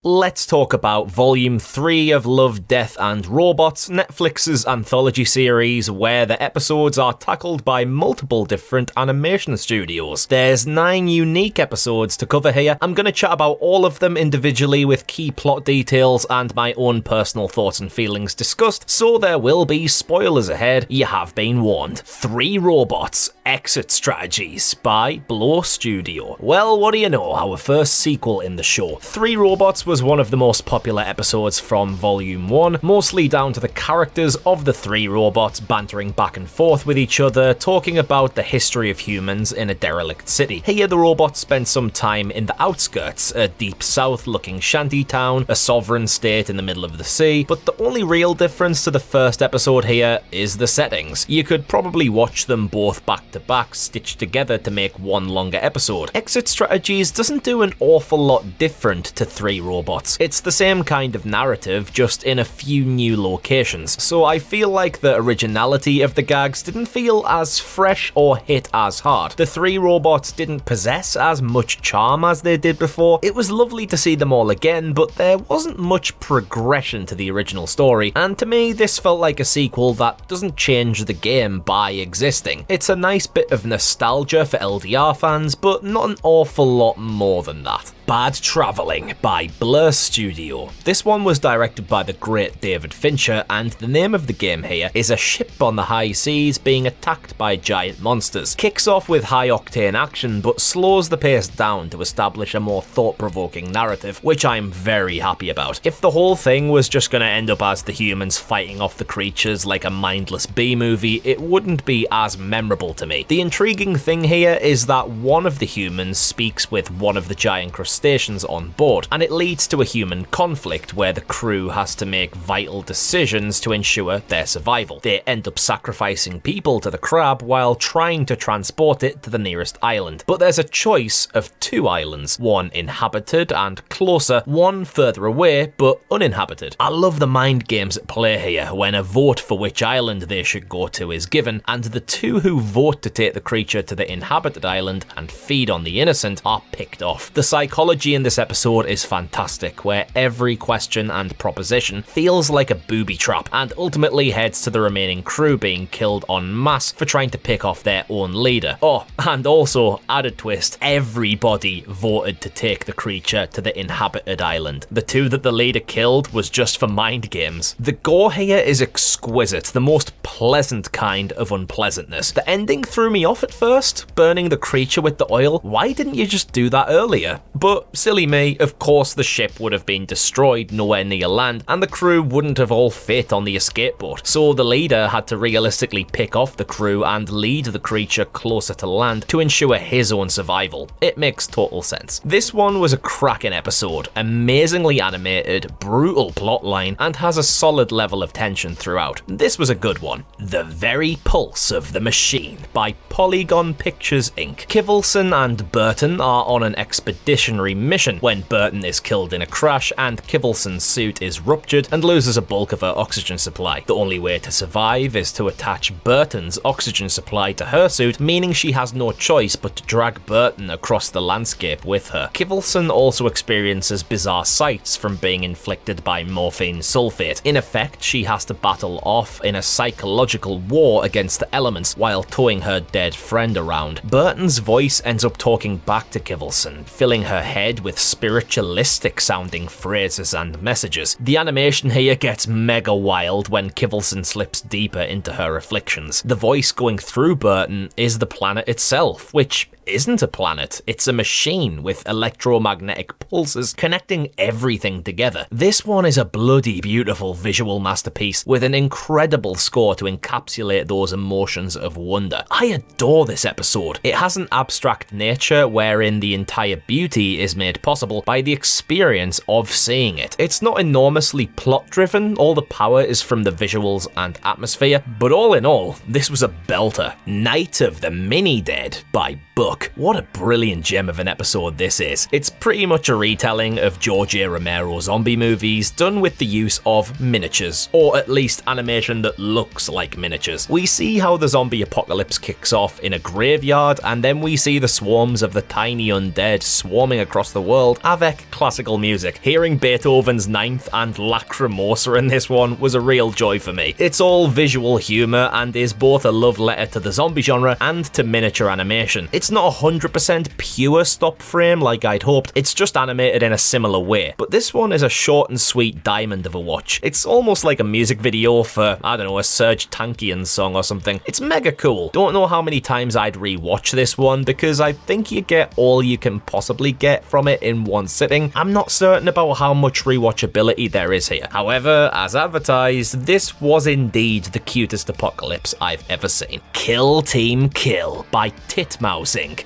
let's talk about Volume 3 of Love, Death and Robots, Netflix's anthology series where the episodes are tackled by multiple different animation studios. There's 9 unique episodes to cover here. I'm going to chat about all of them individually with key plot details and my own personal thoughts and feelings discussed, so there will be spoilers ahead, you have been warned. 3 Robots, Exit Strategies by Blow Studio. Well, what do you know, our first sequel in the show. 3 Robots was one of the most popular episodes from Volume 1, mostly down to the characters of the 3 robots bantering back and forth with each other, talking about the history of humans in a derelict city. Here the robots spend some time in the outskirts, a deep south looking shanty town, a sovereign state in the middle of the sea, but the only real difference to the first episode here is the settings. You could probably watch them both back to back, stitched together to make one longer episode. Exit Strategies doesn't do an awful lot different to 3 Robots. It's the same kind of narrative, just in a few new locations, so I feel like the originality of the gags didn't feel as fresh or hit as hard. The 3 Robots didn't possess as much charm as they did before. It was lovely to see them all again, but there wasn't much progression to the original story, and to me this felt like a sequel that doesn't change the game by existing. It's a nice bit of nostalgia for LDR fans, but not an awful lot more than that. Bad Traveling by Blur Studio. This one was directed by the great David Fincher, and the name of the game here is a ship on the high seas being attacked by giant monsters. Kicks off with high-octane action, but slows the pace down to establish a more thought-provoking narrative, which I'm very happy about. If the whole thing was just going to end up as the humans fighting off the creatures like a mindless B-movie, it wouldn't be as memorable to me. The intriguing thing here is that one of the humans speaks with one of the giant crustaceans on board, and it leads to a human conflict where the crew has to make vital decisions to ensure their survival. They end up sacrificing people to the crab while trying to transport it to the nearest island. But there's a choice of 2 islands, one inhabited and closer, one further away but uninhabited. I love the mind games at play here when a vote for which island they should go to is given, and the 2 who vote to take the creature to the inhabited island and feed on the innocent are picked off. The psychology in this episode is fantastic, where every question and proposition feels like a booby trap and ultimately heads to the remaining crew being killed en masse for trying to pick off their own leader. Oh, and also, added twist, everybody voted to take the creature to the inhabited island. The 2 that the leader killed was just for mind games. The gore here is exquisite, the most pleasant kind of unpleasantness. The ending threw me off at first, burning the creature with the oil. Why didn't you just do that earlier? But silly me, of course the ship would have been destroyed nowhere near land, and the crew wouldn't have all fit on the escape boat, so the leader had to realistically pick off the crew and lead the creature closer to land to ensure his own survival. It makes total sense. This one was a cracking episode, amazingly animated, brutal plotline, and has a solid level of tension throughout. This was a good one. The Very Pulse of the Machine by Polygon Pictures Inc. Kivelson and Burton are on an expeditionary mission when Burton is killed in a crash and Kivelson's suit is ruptured and loses a bulk of her oxygen supply. The only way to survive is to attach Burton's oxygen supply to her suit, meaning she has no choice but to drag Burton across the landscape with her. Kivelson also experiences bizarre sights from being inflicted by morphine sulfate. In effect, she has to battle off in a psychological war against the elements while towing her dead friend around. Burton's voice ends up talking back to Kivelson, filling her head with spiritualistic sounding phrases and messages. The animation here gets mega wild when Kivelson slips deeper into her afflictions. The voice going through Burton is the planet itself, which isn't a planet, it's a machine with electromagnetic pulses connecting everything together. This one is a bloody beautiful visual masterpiece with an incredible score to encapsulate those emotions of wonder. I adore this episode. It has an abstract nature wherein the entire beauty is made possible by the experience of seeing it. It's not enormously plot driven, all the power is from the visuals and atmosphere, but all in all, this was a belter. Night of the Mini-Dead by Book. What a brilliant gem of an episode this is. It's pretty much a retelling of George A. Romero zombie movies done with the use of miniatures, or at least animation that looks like miniatures. We see how the zombie apocalypse kicks off in a graveyard, and then we see the swarms of the tiny undead swarming across the world, avec classical music. Hearing Beethoven's Ninth and Lacrimosa in this one was a real joy for me. It's all visual humour and is both a love letter to the zombie genre and to miniature animation. It's not 100% pure stop frame like I'd hoped, it's just animated in a similar way, but this one is a short and sweet diamond of a watch. It's almost like a music video for, I don't know, a Serge Tankian song or something. It's mega cool. Don't know how many times I'd rewatch this one because I think you get all you can possibly get from it in one sitting. I'm not certain about how much rewatchability there is here. However, as advertised, this was indeed the cutest apocalypse I've ever seen. Kill Team Kill by Titmouse Inc.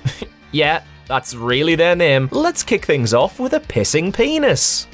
Yeah, that's really their name. Let's kick things off with a pissing penis.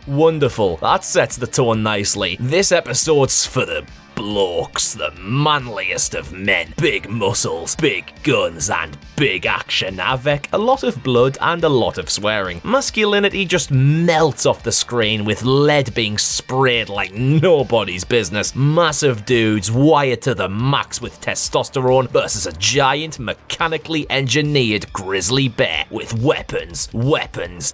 Wonderful. That sets the tone nicely. This episode's for the blokes, the manliest of men. Big muscles, big guns, and big action avec a lot of blood and a lot of swearing. Masculinity just melts off the screen with lead being sprayed like nobody's business. Massive dudes wired to the max with testosterone versus a giant mechanically engineered grizzly bear with weapons,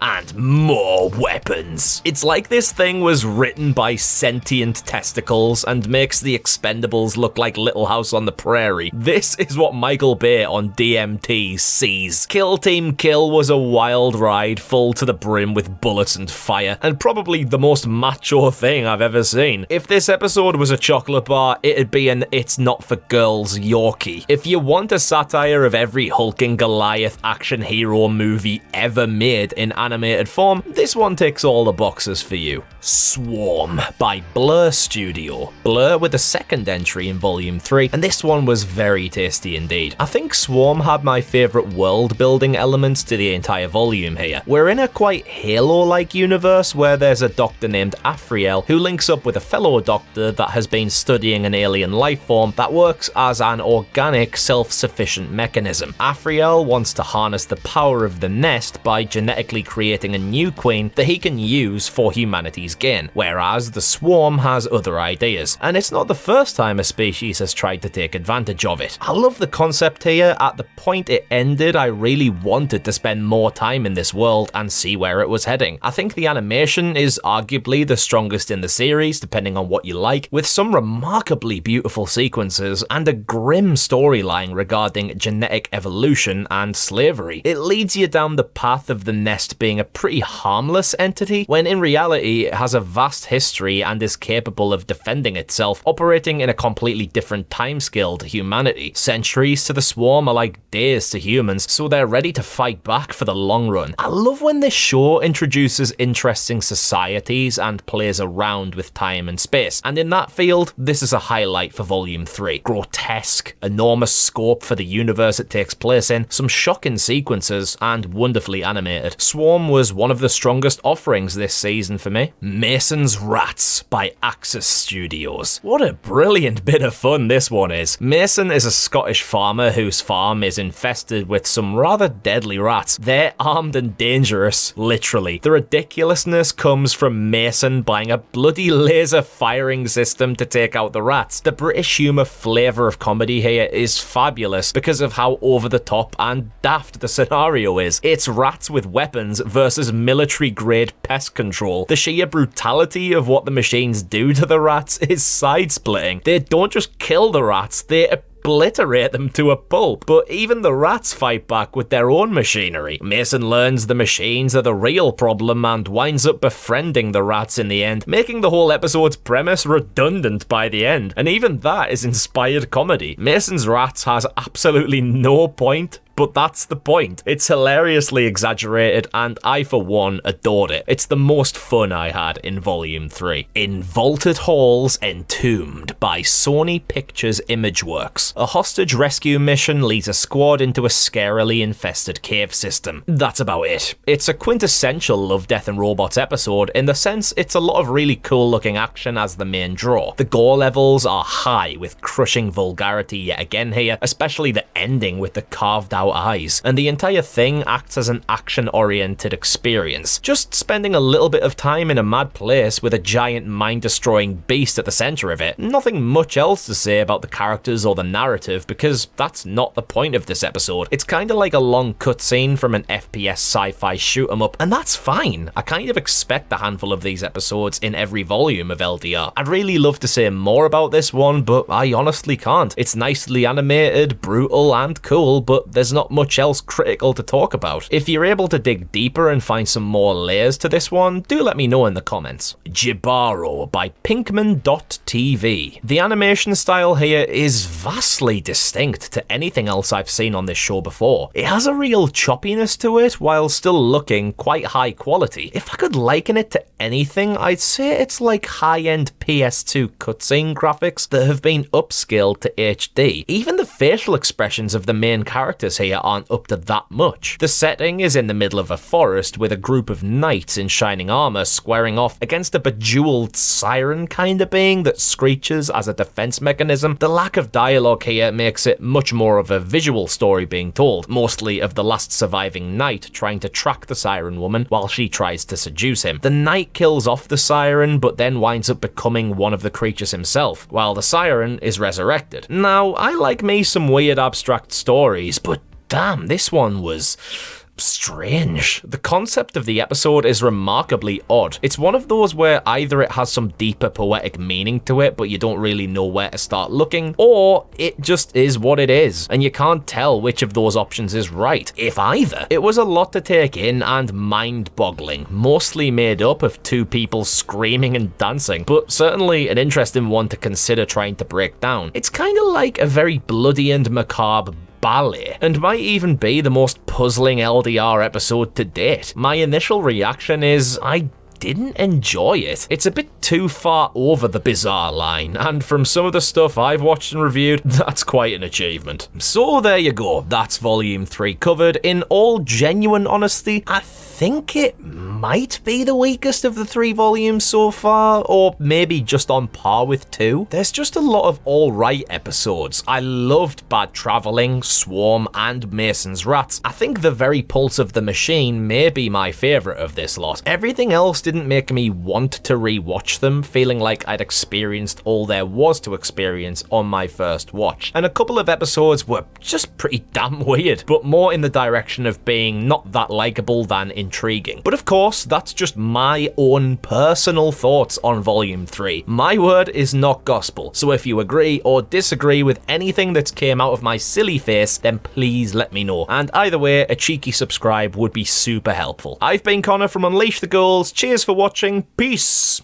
and more weapons. It's like this thing was written by sentient testicles and makes the Expendables look like Little House on the Prairie. This is what Michael Bay on DMT sees. Kill Team Kill was a wild ride full to the brim with bullets and fire, and probably the most macho thing I've ever seen. If this episode was a chocolate bar, it'd be an It's Not For Girls Yorkie. If you want a satire of every hulking Goliath action hero movie ever made in animated form, this one ticks all the boxes for you. Swarm by Blur Studio. Blur with a second entry in Volume 3, and this one was very tasty indeed. I think Swarm had my favourite world building elements to the entire volume here. We're in a quite Halo-like universe where there's a doctor named Afriel who links up with a fellow doctor that has been studying an alien life form that works as an organic, self-sufficient mechanism. Afriel wants to harness the power of the nest by genetically creating a new queen that he can use for humanity's gain, whereas the Swarm has other ideas, and it's not the first time a species has tried to take advantage of it. I love the concept here. At the point it ended, I really wanted to spend more time in this world and see where it was heading. I think the animation is arguably the strongest in the series, depending on what you like, with some remarkably beautiful sequences and a grim storyline regarding genetic evolution and slavery. It leads you down the path of the nest being a pretty harmless entity, when in reality it has a vast history and is capable of defending itself, operating in a completely different timescale to humanity. Centuries to the Swarm are like days to humans, so they're ready to fight back for the long run. I love when this show introduces interesting societies and plays around with time and space, and in that field, this is a highlight for Volume 3. Grotesque, enormous scope for the universe it takes place in, some shocking sequences, and wonderfully animated. Swarm was one of the strongest offerings this season for me. Mason's Rats by Axis Studios. What a brilliant bit of fun this one is. Mason is a Scottish farmer whose farm is infested with some rather deadly rats. They're armed and dangerous, literally. The ridiculousness comes from Mason buying a bloody laser firing system to take out the rats. The British humour flavour of comedy here is fabulous because of how over the top and daft the scenario is. It's rats with weapons versus military grade pest control. The sheer brutality of what the machines do to the rats is side-splitting. They don't just kill the rats, they obliterate them to a pulp, but even the rats fight back with their own machinery. Mason learns the machines are the real problem and winds up befriending the rats in the end, making the whole episode's premise redundant by the end, and even that is inspired comedy. Mason's Rats has absolutely no point, but that's the point. It's hilariously exaggerated, and I, for one, adored it. It's the most fun I had in Volume 3. In Vaulted Hills Entombed by Sony Pictures Imageworks, a hostage rescue mission leads a squad into a scarily infested cave system. That's about it. It's a quintessential Love, Death and Robots episode in the sense it's a lot of really cool looking action as the main draw. The gore levels are high with crushing vulgarity yet again here, especially the ending with the carved out without eyes, and the entire thing acts as an action-oriented experience. Just spending a little bit of time in a mad place with a giant mind-destroying beast at the center of it. Nothing much else to say about the characters or the narrative, because that's not the point of this episode. It's kinda like a long cutscene from an FPS sci-fi shoot-'em-up, and that's fine. I kind of expect a handful of these episodes in every volume of LDR. I'd really love to say more about this one, but I honestly can't. It's nicely animated, brutal, and cool, but there's not much else critical to talk about. If you're able to dig deeper and find some more layers to this one, do let me know in the comments. Jibaro by Pinkman.tv. The animation style here is vastly distinct to anything else I've seen on this show before. It has a real choppiness to it while still looking quite high quality. If I could liken it to anything, I'd say it's like high-end PS2 cutscene graphics that have been upscaled to HD. Even the facial expressions of the main characters here aren't up to that much. The setting is in the middle of a forest with a group of knights in shining armor squaring off against a bejeweled siren kind of being that screeches as a defense mechanism. The lack of dialogue here makes it much more of a visual story being told, mostly of the last surviving knight trying to track the siren woman while she tries to seduce him. The knight kills off the siren, but then winds up becoming one of the creatures himself, while the siren is resurrected. Now, I like me some weird abstract stories, but damn, this one was strange. The concept of the episode is remarkably odd. It's one of those where either it has some deeper poetic meaning to it, but you don't really know where to start looking, or it just is what it is, and you can't tell which of those options is right, if either. It was a lot to take in and mind-boggling, mostly made up of two people screaming and dancing, but certainly an interesting one to consider trying to break down. It's kind of like a very bloody and macabre ballet, and might even be the most puzzling LDR episode to date. My initial reaction is I didn't enjoy it. It's a bit too far over the bizarre line, and from some of the stuff I've watched and reviewed, that's quite an achievement. So there you go, that's volume 3 covered. In all genuine honesty, I think it might be the weakest of the 3 volumes so far, or maybe just on par with 2. There's just a lot of alright episodes. I loved Bad Traveling, Swarm, and Mason's Rats. I think The Very Pulse of the Machine may be my favourite of this lot. Everything else didn't make me want to rewatch them, feeling like I'd experienced all there was to experience on my first watch. And a couple of episodes were just pretty damn weird, but more in the direction of being not that likeable than intriguing. But of course, that's just my own personal thoughts on Volume 3. My word is not gospel, so if you agree or disagree with anything that came out of my silly face, then please let me know. And either way, a cheeky subscribe would be super helpful. I've been Connor from Unleash the Ghouls. Cheers for watching. Peace.